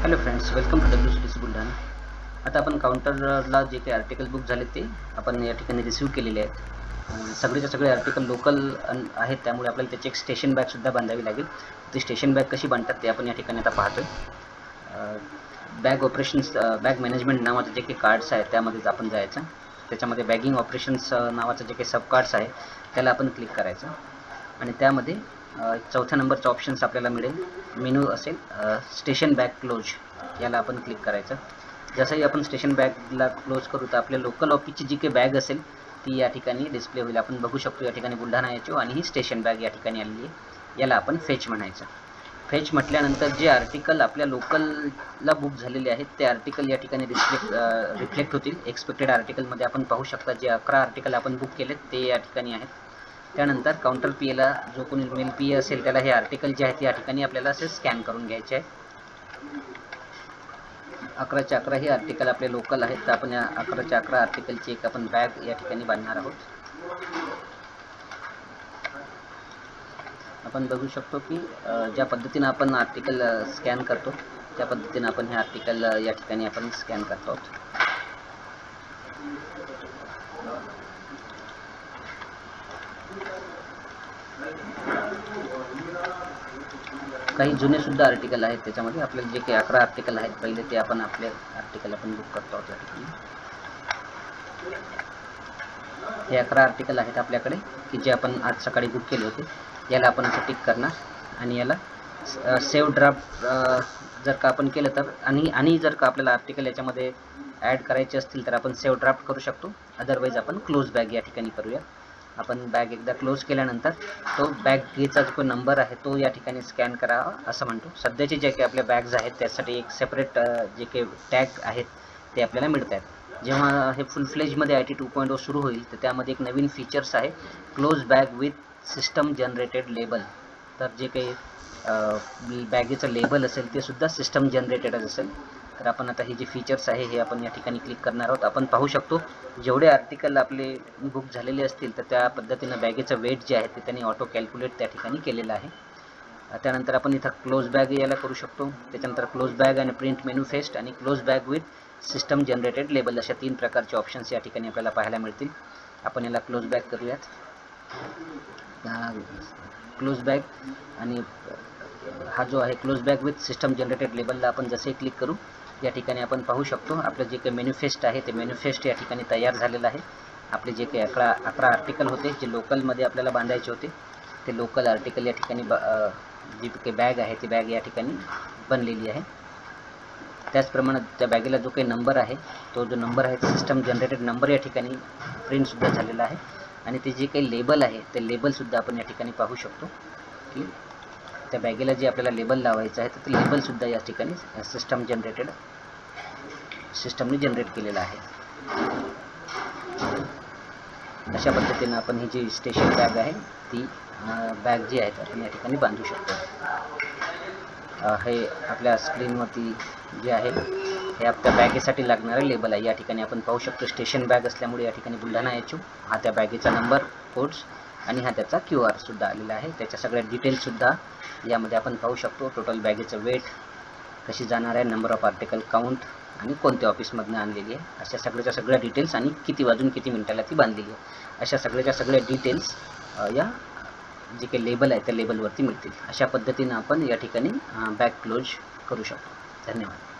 Hello friends, welcome to WCTC Buldhana. आता आपण काउंटरला जे काही आर्टिकल बुक झाले ते आपण या ठिकाणी रिसीव्ह केलेले आहेत. सगळेच्या सगळे आर्टिकल लोकल आहेत, त्यामुळे आपल्याला त्याची एक स्टेशन बॅगसुद्धा बांधावी लागेल. ती स्टेशन बॅग कशी बांधतात ते आपण या ठिकाणी आता पाहतोय. बॅग ऑपरेशन्स, बॅग मॅनेजमेंट नावाचं जे काही कार्ड्स आहे त्यामध्येच आपण जायचं. त्याच्यामध्ये बॅगिंग ऑपरेशन्स नावाचं जे काही सब कार्ड्स आहे त्याला आपण क्लिक करायचं आणि त्यामध्ये चौथ्या नंबरचा ऑप्शन्स आपल्याला मिळेल. मेनू असेल स्टेशन बॅग क्लोज, याला आपण क्लिक करायचं. जसंही आपण स्टेशन बॅगला क्लोज करू तर आपल्या लोकल ऑफिसची जी काही बॅग असेल ती या ठिकाणी डिस्प्ले होईल. आपण बघू शकतो या ठिकाणी बुलढाणा याची आणि ही स्टेशन बॅग या ठिकाणी आलेली आहे. याला आपण फेच म्हणायचं. फेच म्हटल्यानंतर जे आर्टिकल आपल्या लोकलला बुक झालेले आहेत ते आर्टिकल या ठिकाणी रिफ्लेक्ट होतील. एक्सपेक्टेड आर्टिकलमध्ये आपण पाहू शकता जे 11 आर्टिकल आपण बुक केलेत ते या ठिकाणी आहेत. त्यानंतर काउंटर पी एला जो कोणी मेल पी ए असेल त्याला हे आर्टिकल जे आहेत या ठिकाणी आपल्याला असे स्कॅन करून घ्यायचे आहे. 11च्या 11 हे आर्टिकल आपले लोकल आहेत, तर आपण या 11च्या 11 आर्टिकलची एक आपण बॅग या ठिकाणी बांधणार आहोत. आपण बघू शकतो की ज्या पद्धतीनं आपण आर्टिकल स्कॅन करतो त्या पद्धतीनं आपण हे आर्टिकल या ठिकाणी आपण स्कॅन करतो आहोत. काही जुने सुद्धा आर्टिकल आहेत त्याच्यामध्ये. आपल्याला जे काही 11 आर्टिकल आहेत पहिले ते आपण आपले आर्टिकल आपण बुक करतो आहोत या ठिकाणी. हे 11 आर्टिकल आहेत आपल्याकडे की जे आपण आज सकाळी बुक केले होते. याला आपण असं टिक करणार आणि याला सेव्ह ड्राफ्ट जर का आपण केलं तर आणि जर का आपल्याला आर्टिकल याच्यामध्ये ॲड करायचे असतील तर आपण सेव्ह ड्राफ्ट करू शकतो. अदरवाईज आपण क्लोज बॅग या ठिकाणी करूया. आपण बॅग एकदा क्लोज केल्यानंतर तो बॅगचा जो नंबर आहे तो या ठिकाणी स्कॅन करावा असं म्हणतो. सध्याचे जे काही आपल्या बॅग्स आहेत त्यासाठी एक सेपरेट जे काही टॅग आहेत ते आपल्याला मिळत आहेत. जेव्हा हे फुल फ्लेजमध्ये IT 2.0 सुरू होईल तर त्यामध्ये एक नवीन फीचर्स आहे, close bag with system generated label. तर जे काही बॅगेचं लेबल असेल ते सुद्धा सिस्टम जनरेटेडच असेल. तर आपण आता हे जे फीचर्स आहे हे आपण या ठिकाणी क्लिक करणार आहोत. आपण पाहू शकतो जेवढे आर्टिकल आपले बुक झालेले असतील तर त्या पद्धतीनं बॅगेचं वेट जे आहे ते त्यांनी ऑटो कॅल्क्युलेट त्या ठिकाणी केलेलं आहे. त्यानंतर आपण इथं क्लोज बॅग याला करू शकतो. त्याच्यानंतर क्लोज बॅग आणि प्रिंट मेन्युफेस्ट आणि close bag with system generated label अशा 3 प्रकारचे ऑप्शन्स या ठिकाणी आपल्याला पाहायला मिळतील. आपण याला क्लोज बॅग करूयात. क्लोज बॅग आणि हा जो आहे close bag with system generated लेबलला आपण जसे क्लिक करू या ठिकाणी आपण पाहू शकतो आपलं जे काही मेन्युफेस्ट आहे ते मेन्युफेस्ट या ठिकाणी तयार झालेलं आहे. आपले जे काही 11 आर्टिकल होते जे लोकलमध्ये आपल्याला बांधायचे होते ते लोकल आर्टिकल या ठिकाणी जी काही बॅग आहे ती बॅग या ठिकाणी बनलेली आहे. त्याचप्रमाणे त्या बॅगेला जो काही नंबर आहे तो जो नंबर आहे सिस्टम जनरेटेड नंबर या ठिकाणी प्रिंटसुद्धा झालेला आहे. आणि ते जे काही लेबल आहे ते लेबलसुद्धा आपण या ठिकाणी पाहू शकतो की त्या बॅगेला जे आपल्याला लेबल लावायचं आहे तर ते लेबलसुद्धा या ठिकाणी सिस्टमने जनरेट केलेलं आहे. अशा पद्धतीनं आपण ही जी स्टेशन बॅग आहे ती बॅग जी आहे आपण या ठिकाणी बांधू शकतो. हे आपल्या स्क्रीनवरती जे आहे हे आपल्या बॅगेसाठी लागणारे लेबल आहे. या ठिकाणी आपण पाहू शकतो स्टेशन बॅग असल्यामुळे या ठिकाणी बुलढाणा HU हा त्या बॅगेचा नंबर, कोड्स आणि हा त्याचा QR सुद्धा आलेला आहे. त्याच्या सगळ्या डिटेल्ससुद्धा यामध्ये आपण पाहू शकतो. टोटल बॅगेचं वेट, कशी जाणार आहे, नंबर ऑफ आर्टिकल काउंट आणि कोणत्या ऑफिसमधून आणलेली आहे अशा सगळ्या डिटेल्स आणि किती वाजून किती मिनिटाला ती बांधलेली आहे अशा सगळ्या डिटेल्स या जे काही लेबल आहे त्या लेबलवरती मिळतील. अशा पद्धतीनं आपण या ठिकाणी बॅग क्लोज करू शकतो. धन्यवाद.